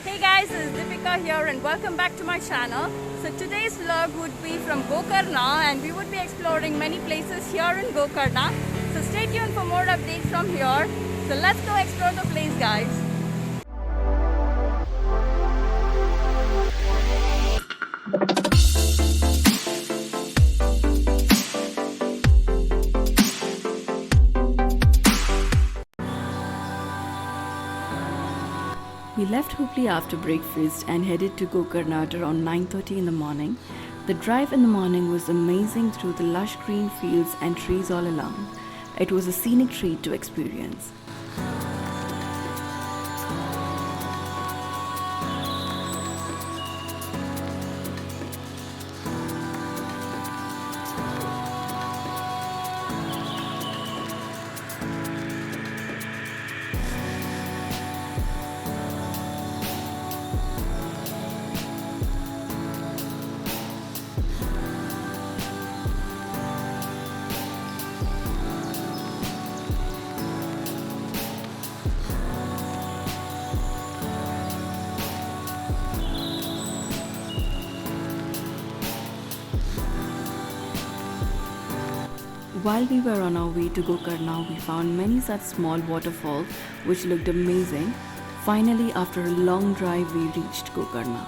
Hey guys, this is Deepika here and welcome back to my channel. So today's vlog would be from Gokarna and we would be exploring many places here in Gokarna. So stay tuned for more updates from here. So let's go explore the place, guys. We left Hubli after breakfast and headed to Gokarna at around 9:30 in the morning. The drive in the morning was amazing through the lush green fields and trees all along. It was a scenic treat to experience. While we were on our way to Gokarna, we found many such small waterfalls which looked amazing. Finally, after a long drive, we reached Gokarna.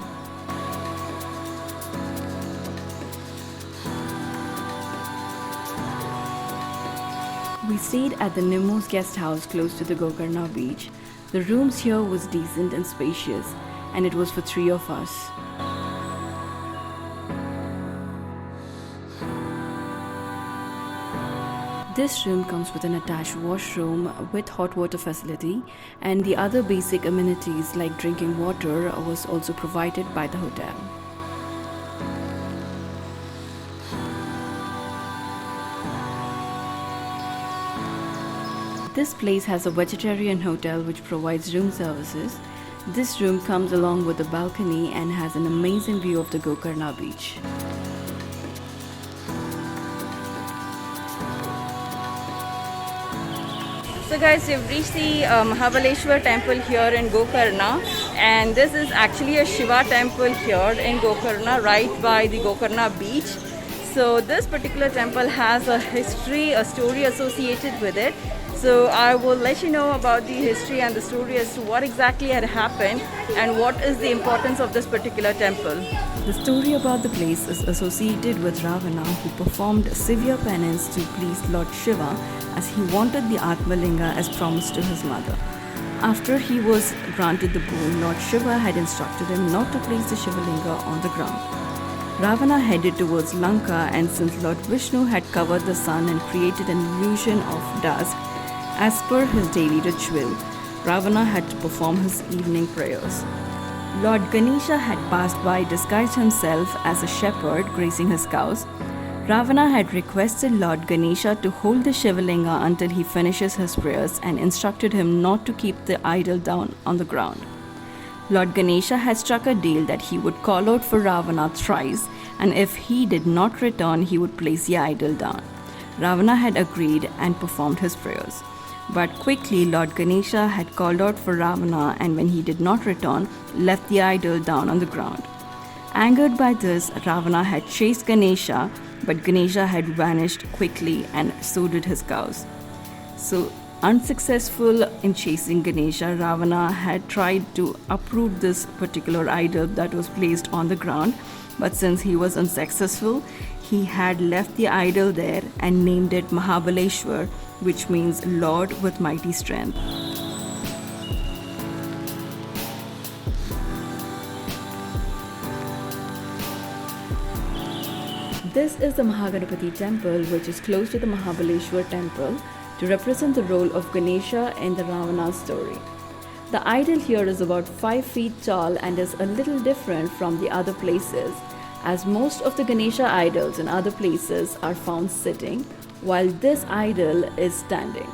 We stayed at the Nimmo's guest house close to the Gokarna beach. The rooms here was decent and spacious, and it was for 3 of us. This room comes with an attached washroom with hot water facility, and the other basic amenities like drinking water was also provided by the hotel. This place has a vegetarian hotel which provides room services. This room comes along with a balcony and has an amazing view of the Gokarna beach. So guys, we've reached the Mahabaleshwar temple here in Gokarna, and this is actually a Shiva temple here in Gokarna, right by the Gokarna beach. So this particular temple has a history, a story associated with it. So I will let you know about the history and the story as to what exactly had happened and what is the importance of this particular temple. The story about the place is associated with Ravana, who performed severe penance to please Lord Shiva as he wanted the Atmalinga as promised to his mother. After he was granted the boon, Lord Shiva had instructed him not to place the Shivalinga on the ground. Ravana headed towards Lanka, and since Lord Vishnu had covered the sun and created an illusion of dusk, as per his daily ritual, Ravana had to perform his evening prayers. Lord Ganesha had passed by disguised himself as a shepherd grazing his cows. Ravana had requested Lord Ganesha to hold the Shivalinga until he finishes his prayers and instructed him not to keep the idol down on the ground. Lord Ganesha had struck a deal that he would call out for Ravana thrice, and if he did not return, he would place the idol down. Ravana had agreed and performed his prayers. But quickly, Lord Ganesha had called out for Ravana, and when he did not return, left the idol down on the ground. Angered by this, Ravana had chased Ganesha, but Ganesha had vanished quickly, and so did his cows. So, unsuccessful in chasing Ganesha, Ravana had tried to uproot this particular idol that was placed on the ground, but since he was unsuccessful, he had left the idol there and named it Mahabaleshwar, which means Lord with mighty strength. This is the Mahaganapati temple, which is close to the Mahabaleshwar temple, to represent the role of Ganesha in the Ravana story. The idol here is about 5 feet tall and is a little different from the other places, as most of the Ganesha idols in other places are found sitting, while this idol is standing.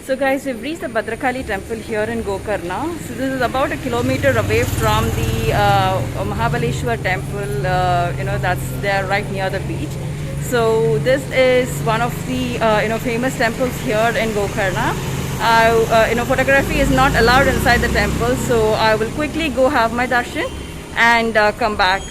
So guys, we've reached the Bhadrakali temple here in Gokarna. So this is about a kilometer away from the Mahabaleshwar temple, that's there right near the beach. So this is one of the famous temples here in Gokarna. Photography is not allowed inside the temple, so I will quickly go have my darshan and come back.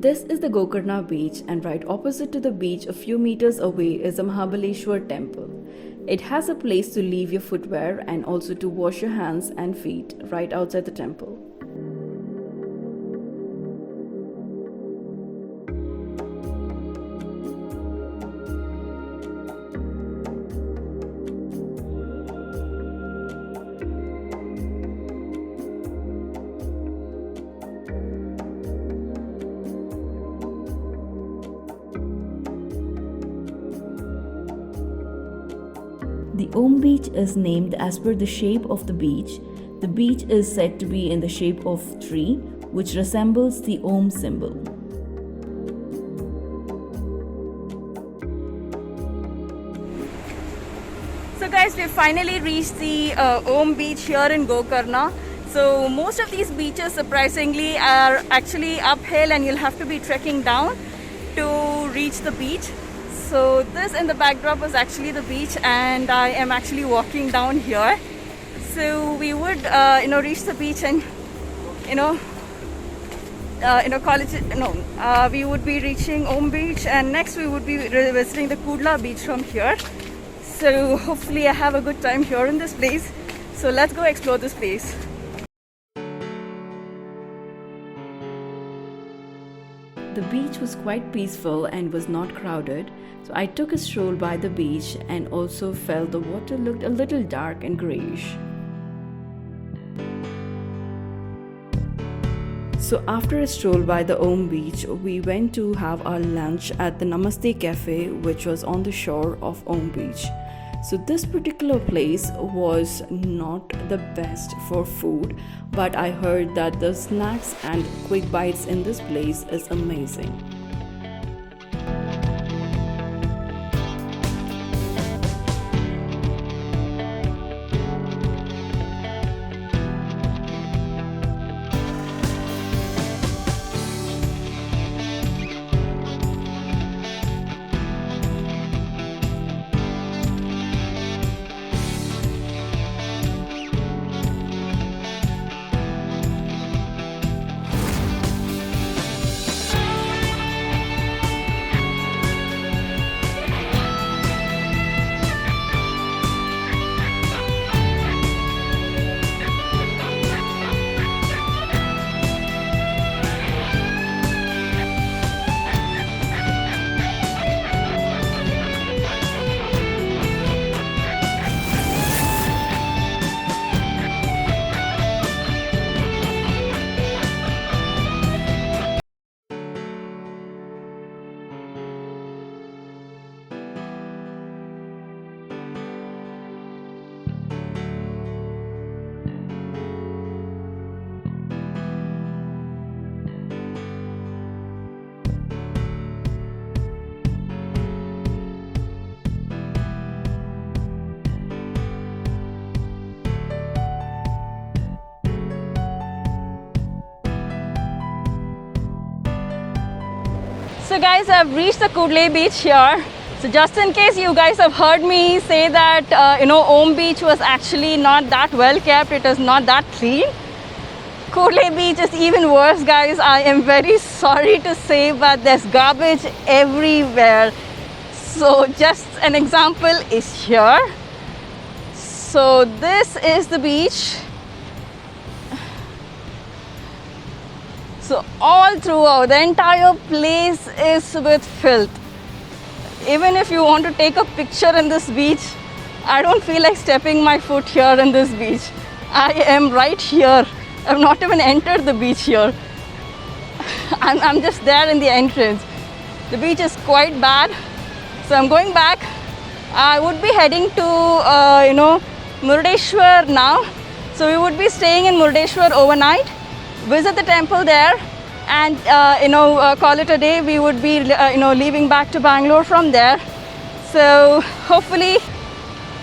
This is the Gokarna beach, and right opposite to the beach, a few meters away, is the Mahabaleshwar temple. It has a place to leave your footwear and also to wash your hands and feet right outside the temple. The Om beach is named as per the shape of the beach. The beach is said to be in the shape of tree, which resembles the Om symbol. So guys, we finally reached the Om beach here in Gokarna. So most of these beaches surprisingly are actually uphill and you'll have to be trekking down to reach the beach. So this in the backdrop is actually the beach and I am actually walking down here. So we would reach the beach and we would be reaching Om beach and next we would be visiting the Kudla beach from here. So hopefully I have a good time here in this place. So let's go explore this place. The beach was quite peaceful and was not crowded, so I took a stroll by the beach and also felt the water looked a little dark and greyish. So after a stroll by the Om beach, we went to have our lunch at the Namaste Cafe, which was on the shore of Om beach. So this particular place was not the best for food, but I heard that the snacks and quick bites in this place is amazing. So guys, I've reached the Kudle beach here. So just in case you guys have heard me say that Om beach was actually not that well kept, it is not that clean. Kudle beach is even worse, guys. I am very sorry to say, but there's garbage everywhere. So just an example is here. So this is the beach. So all throughout, the entire place is with filth. Even if you want to take a picture in this beach, I don't feel like stepping my foot here in this beach. I am right here. I've not even entered the beach here. I'm just there in the entrance. The beach is quite bad. So I'm going back. I would be heading to, Murdeshwar now. So we would be staying in Murdeshwar overnight, visit the temple there, and call it a day. We would be leaving back to Bangalore from there. So hopefully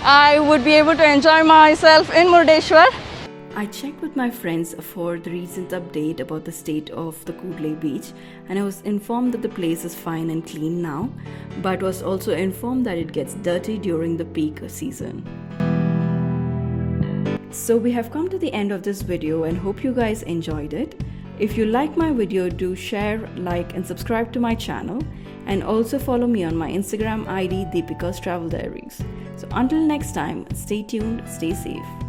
I would be able to enjoy myself in Murdeshwar. I checked with my friends for the recent update about the state of the Kudle beach, and I was informed that the place is fine and clean now, but was also informed that it gets dirty during the peak season. So we have come to the end of this video and hope you guys enjoyed it. If you like my video, do share, like and subscribe to my channel, and also follow me on my Instagram ID Deepika's Travel Diaries. So until next time, stay tuned, stay safe.